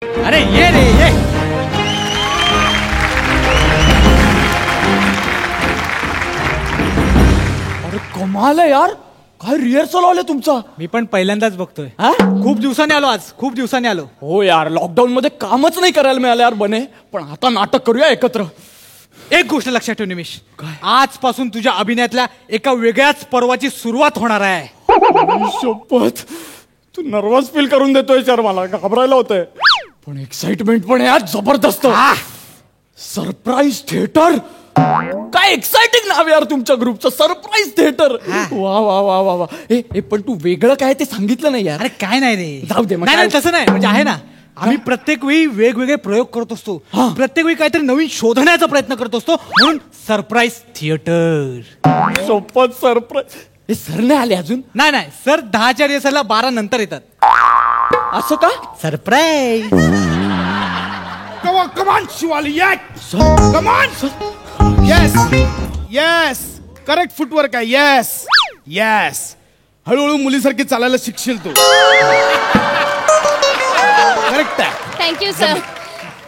अरे ये रे ये. अरे कमाल आहे यार, काय रिहर्सल आले तुमचा. मी पण पहिल्यांदाच बघतोय. हा? खूप दिवसांनी आलो आज, खूप दिवसांनी आलो. हो यार, लॉकडाऊन मध्ये कामच नाही करायला मिळालं यार बने. पण आता नाटक करूया एकत्र. एक गोष्ट लक्षात ठेव निमिष, आजपासून तुझ्या अभिनयातल्या एका वेगळ्याच पर्वाची सुरुवात होणार आहे. शपथ, तू नर्वस फील करून देतोय सर, मला घाबरायला होतंय. पण एक्साइटमेंट पण यार जबरदस्त. सरप्राईज थिएटर, काय एक्साइटिंग नाव यार तुमच्या ग्रुपचं, सरप्राईज थिएटर. वा वा वा वा वा. ए पण तू वेगळं काय ते सांगितलं नाही यार. अरे काय नाही रे, जाऊ दे मग. नाही तसं नाही, म्हणजे आहे ना, आम्ही प्रत्येक वेळी वेगवेगळे प्रयोग करत असतो, प्रत्येक वेळी काहीतरी नवीन शोधण्याचा प्रयत्न करत असतो, म्हणून सरप्राईज थिएटर. शपथ सरप्राईज. हे सर नाही आले अजून. नाही सर 10च्या रिहर्सलला 12 नंतर येतात. असं का? सरप्राईज. कमान शिवाली, कमान. येस करेक्ट फुटवर्क आहे. येस हळूहळू मुलीसारखी चालायला शिकशील तू. करेक्ट आहे. Thank you sir.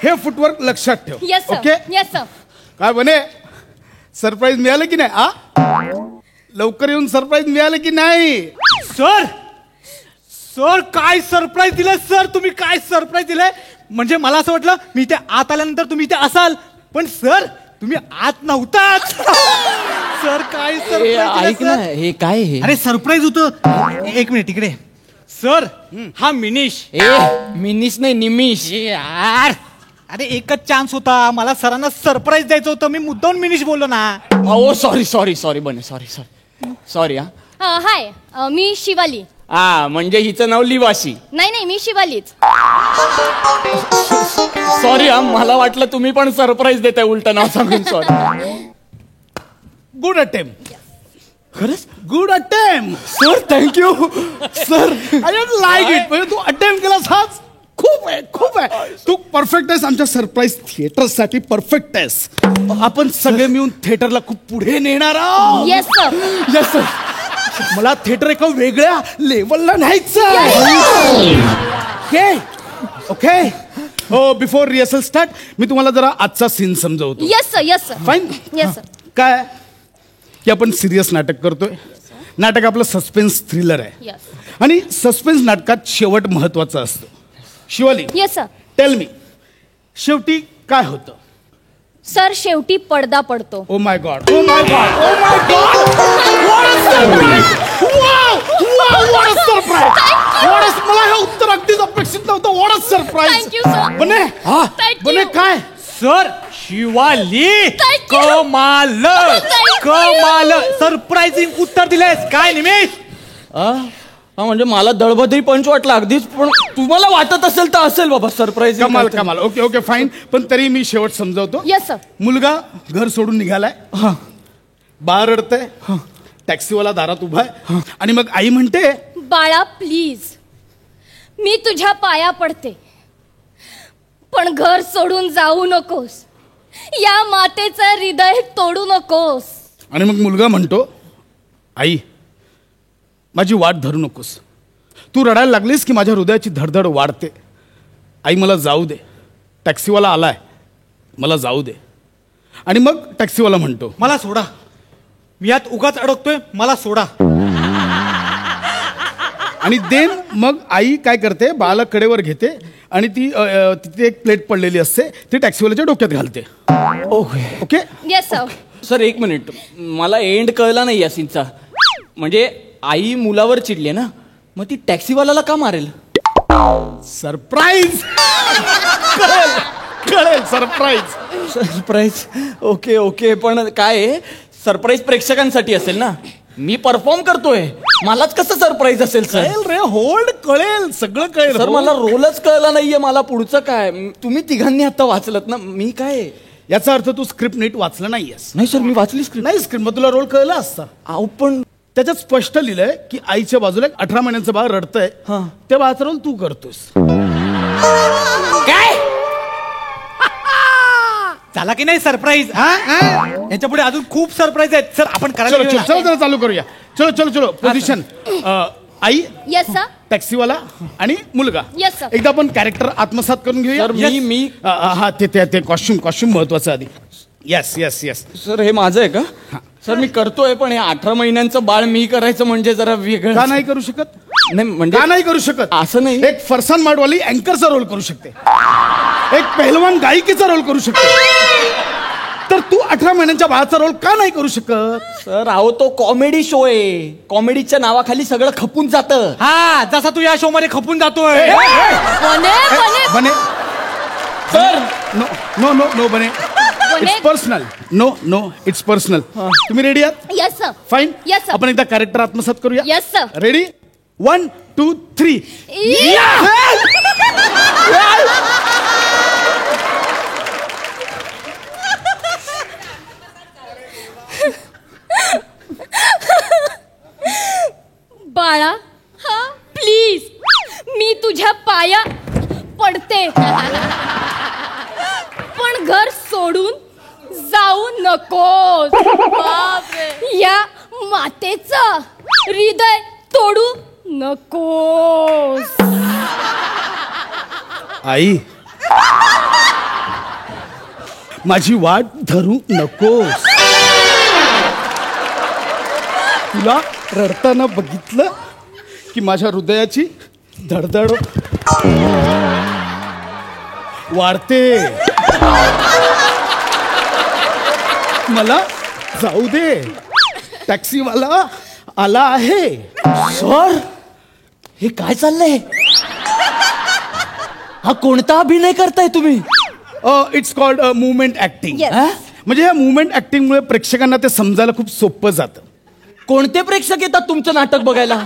हे फुटवर्क लक्षात ठेव. Yes sir. Okay. Yes sir. काय बने, सरप्राईज मिळालं की नाही? लवकर येऊन सरप्राईज मिळालं की नाही? सर काय सरप्राईज दिलंय सर, तुम्ही काय सरप्राईज दिलंय. म्हणजे मला असं वाटलं मी इथे आत आल्यानंतर तुम्ही इथे असाल, पण सर तुम्ही आत नव्हतात. सर काय सरप्राईज. ऐक ना, हे काय हे? अरे सरप्राईज होतं. एक मिनिट इकडे. सर हा मिनिश. मिनिश नाही, निमिष. यार अरे एकच चान्स होता, मला सरांना सरप्राईज द्यायचं होतं, मी मुद्दाम मिनिश बोललो ना. ओ सॉरी बने, सॉरी. हाय, मी शिवाली. म्हणजे हिचं नाव लिवाशी. नाही मी शिवालीच. सॉरी मला वाटलं तुम्ही पण सरप्राईज देताय उलट नाव सांगून. सॉरी. Good attempt. खरंच good attempt sir, thank you sir. I don't like it. म्हणजे तू अटेम्प्ट केलास हाच खूप आहे. तू परफेक्ट आहेस आमच्या सरप्राईज थिएटर साठी. परफेक्ट आहेस. आपण सगळे मिळून थिएटरला खूप पुढे नेणार आहोत. Yes sir. Yes sir. मला थिएटर एका वेगळ्या लेवलला न्यायचं. ओके. हो, बिफोर रिहर्सल स्टार्ट मी तुम्हाला जरा आजचा सीन समजवतो. Yes sir. Fine. Yes sir. काय की आपण सिरियस नाटक करतोय. नाटक आपलं सस्पेन्स थ्रिलर आहे. येस. आणि सस्पेन्स नाटकात शेवट महत्वाचा असतो. Shivali, yes sir. Tell me, शेवटी काय होतं? सर शेवटी पडदा पडतो. Oh my God. What a surprise. मला हे उत्तर अगदीच अपेक्षित नव्हतं. What a surprise. Thank you sir. बने काय सर शिवाली Thank you. कमाल सरप्राइझिंग उत्तर दिलेस. काय निमिष. म्हणजे मला दळबदरी पंच वाटला अगदीच, पण तुम्हाला वाटत असेल तर असेल बाबा सरप्राईज. कमाल. Okay fine. पण तरी मी शेवट समजवतो. Yes sir. मुलगा घर सोडून निघालाय. बाळ रडतंय. टॅक्सीवाला दारात उभा आहे. आणि मग आई म्हणते, बाळा प्लीज, मी तुझ्या पाया पडते, पण घर सोडून जाऊ नकोस. या मातेचं हृदय तोडू नकोस. आणि मग मुलगा म्हणतो, आई माझी वाट धरू नकोस. तू रडायला लागलीस की माझ्या हृदयाची धडधड वाढते. आई मला जाऊ दे. टॅक्सीवाला आलाय, मला जाऊ दे. आणि मग टॅक्सीवाला म्हणतो, मला सोडा, मी यात उगाच अडकतोय, मला सोडा. आणि देन मग आई काय करते, बाळाला कडेवर घेते आणि ती तिथे एक प्लेट पडलेली असते, ती टॅक्सीवाल्याच्या डोक्यात घालते. ओके. Yes sir. सर एक मिनिट, मला एंड कळला नाही या सीनचा. म्हणजे आई मुलावर चिडली ना, मग ती टॅक्सीवाल्याला का मारेल? सरप्राईज. कळेल सरप्राईज. ओके. पण काय सरप्राईज प्रेक्षकांसाठी असेल ना, मी परफॉर्म करतोय, मलाच कसं सरप्राईज असेल सर? रे होल्ड. कळेल, सगळं कळेल. सर मला रोलच कळला नाहीये, मला पुढचं काय. तुम्ही तिघांनी आता वाचलत ना, मी काय. याचा अर्थ तू स्क्रिप्ट नीट वाचलं नाहीयेस. नाही सर, मी वाचली स्क्रिप्ट. नाही स्क्रिप्ट, मग तुला रोल कळला असता. अहो पण त्याच्यात स्पष्ट लिहिलंय की आईच्या बाजूला एक 18 महिन्यांचं बाळ रडतंय, त्या बाळाचा रोल तू करतोस. काय झाला की नाही सरप्राईज? याच्या पुढे अजून खूप सरप्राईज आहेत सर, आपण करायला चलो चालू करूया. चलो पोझिशन. आई येस सर. टॅक्सीवाला आणि मुलगा Yes, sir. एकदा आपण कॅरेक्टर आत्मसात करून घेऊया सर, मी हा ते कॉस्ट्युम महत्वाचं आधी. Yes yes yes. सर हे माझं आहे का? सर मी करतोय, पण हे 18 महिन्यांचं बाळ मी करायचं म्हणजे जरा वेगळं. का नाही करू शकत? नाही म्हणजे का नाही करू शकत? असं नाही. एक फरसान माडवाली अँकरचा रोल करू शकते, एक पहिलवान गायिकेचा रोल करू शकते, तर तू 18 महिन्यांच्या बाळाचा रोल का नाही करू शकत? सर अहो तो कॉमेडी शो आहे, कॉमेडीच्या नावाखाली सगळं खपून जातं. हा, जसा तू या शो मध्ये खपून जातोय. बने बने बने sir no no no no बने बने. It's personal. No it's personal. तुम्ही रेडी आहात? Yes sir. Fine. Yes, sir. आपण एकदा कॅरेक्टर आत्मसात करूया. Yes sir. रेडी 1 2 3. बाळा हा प्लीज मी तुझ्या पाया पडते, पण घर सोडून जाऊ नकोस. या मातेचं हृदय तोडू नकोस. आई माझी वाट धरू नकोस. तुला रडताना बघितलं की माझ्या हृदयाची धडधड वाढते. मला जाऊ दे, टॅक्सीवाला आला आहे. सर हे काय चाललंय? हा कोणता अभिनय करताय तुम्ही? It's called movement acting. Yes. म्हणजे या मुवमेंट ऍक्टिंगमुळे प्रेक्षकांना ते समजायला खूप सोपं जातं. कोणते प्रेक्षक येतात तुमचं नाटक बघायला?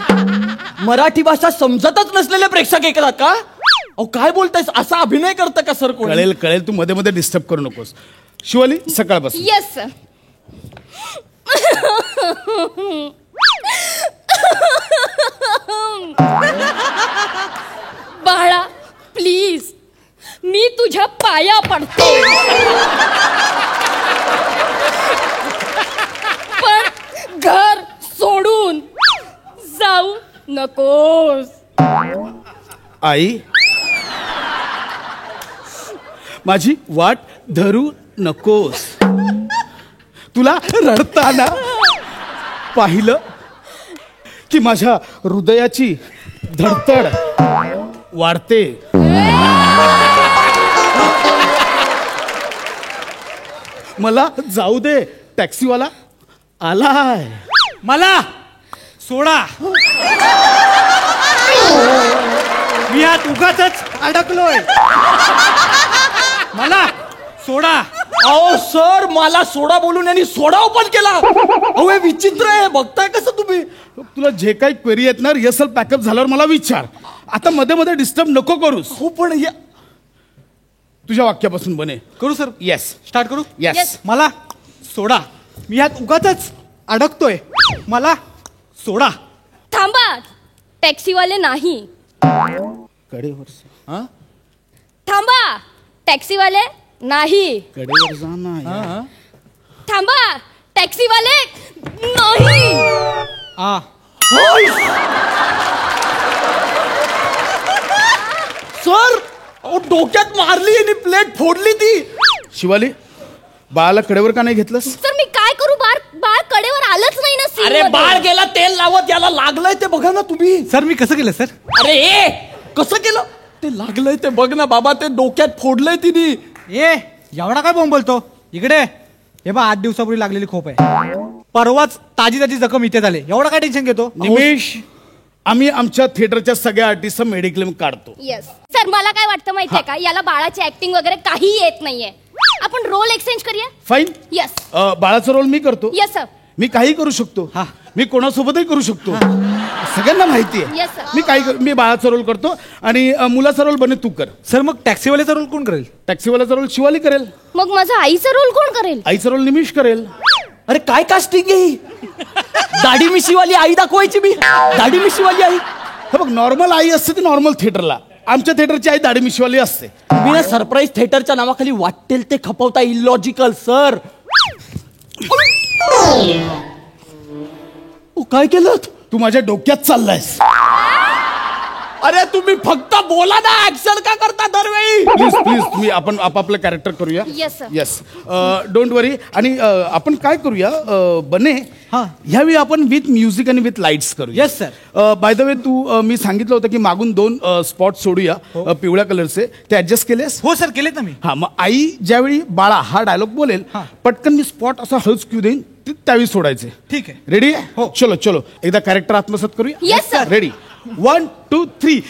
मराठी भाषा समजतच नसलेले प्रेक्षक येतात का? अहो काय बोलतायस? असा अभिनय करतं का सर कोण? कळेल कळेल, तू मध्ये मध्ये डिस्टर्ब करू नकोस. शिवाली सकाळपासून येस सर. बाळा प्लीज मी तुझ्या पाया पडते, पण घर सोडून जाऊ नकोस. आई माझी वाट धरू नकोस. तुला रडताना पाहिलं की माझ्या हृदयाची धडधड वाढते. मला जाऊ दे, टॅक्सीवाला आलाय. मला सोडा, मी यात उगाचच अडकलोय. मला सोडा. अहो सर मला सोडा बोलून यांनी सोडा ओपन केला. अहो हे विचित्र आहे, बघताय कसं तुम्ही? तुला जे काही क्वेरी आहेत ना, रिहर्सल पॅकअप झाल्यावर मला विचार. आता मध्ये मध्ये डिस्टर्ब नको करूस. हो पण तुझ्या वाक्यापासून बने. करू सर? येस स्टार्ट करू? येस. Yes. मला सोडा, मी यात उगाचच अडकतोय. मला सोडा. थांबा, टॅक्सीवाले नाही. कडेवर थांबा, टॅक्सीवाले नाही. कडेवर जा ना. थांबा, टॅक्सीवाले नाही. आ सर अहो डोक्यात मारली आणि प्लेट फोडली ती. शिवाली बाळाला कडेवर का नाही घेतलंस? सर मी काय करू? बाळ कडेवर आलंच नाही ना scene अरे मध्ये. बाळ गेला तेल लावत, याला लागलंय ते बघा ना तुम्ही. सर मी कसं केलं सर? अरे ए कसं केलं? ते लागलंय ते बघ ना बाबा, ते डोक्यात फोडलंय तिने. ए एवढा काय बोंब बोलतो? इकडे हे बा, 8 दिवसापूर्वी लागलेली खोप आहे. परवाच ताजी ताजी जखम इथे झाले. एवढा काय टेन्शन घेतो? निमेश, आम्ही आमच्या थिएटरच्या सगळ्या आर्टिस्टचा मेडिक्लेम काढतो. Yes sir. मला काय वाटतं माहितीये का, याला बाळाची ऍक्टिंग वगैरे काही येत नाहीये. आपण रोल एक्सचेंज करूया. फाईन. येस बाळाचा रोल मी करतो. Yes sir. मी काही करू शकतो. हा. मी कोणासोबतही करू शकतो. सगळ्यांना माहिती Yes, आहे. sir. मी बाळाचा रोल करतो आणि मुलाचा रोल बने तू कर. सर मग टॅक्सीवाल्याचा रोल कोण करेल? टॅक्सीवाल्याचा रोल शिवाली करेल. मग माझा आईचा रोल कोण करेल? आईचा रोल निमिष करेल. अरे काय कास्टिंग आहे ही? दाढी मिशीवाली आई दाखवायची मी. दाढी मिशीवाली आई. हे बघ, नॉर्मल आई असते ती नॉर्मल थिएटरला. आमच्या थिएटरची आई दाढी मिशीवाली असते. तुम्ही ना सरप्राईज थिएटरच्या नावाखाली वाटेल ते खपवता. Illogical sir. काय केलं? तू माझ्या डोक्यात चाललायस. अरे तुम्ही फक्त बोला ना, ऍक्शन का करता दरवेळी? प्लीज प्लीज तुम्ही आपण आपापलं कॅरेक्टर करूया. Yes, sir. Yes don't worry. आणि आपण काय करूया बने, हा. ह्यावेळी आपण विथ म्युझिक आणि विथ लाईट्स करूया. Yes, sir. By the way तू मी सांगितलं होतं की मागून 2 स्पॉट सोडूया पिवळ्या कलरचे, ते ऍडजस्ट केलेस? हो सर, केलेत ना मी. हा, मग आई ज्यावेळी बाळा हा डायलॉग बोलेल, हा. पटकन मी स्पॉट असा हळूच क्यू देईन, त्यावेळी सोडायचे. ठीक आहे. रेडी आहे? हो. चलो चलो एकदा कॅरेक्टर आत्मसात करूया. Yes, sir. रेडी 1 2 3.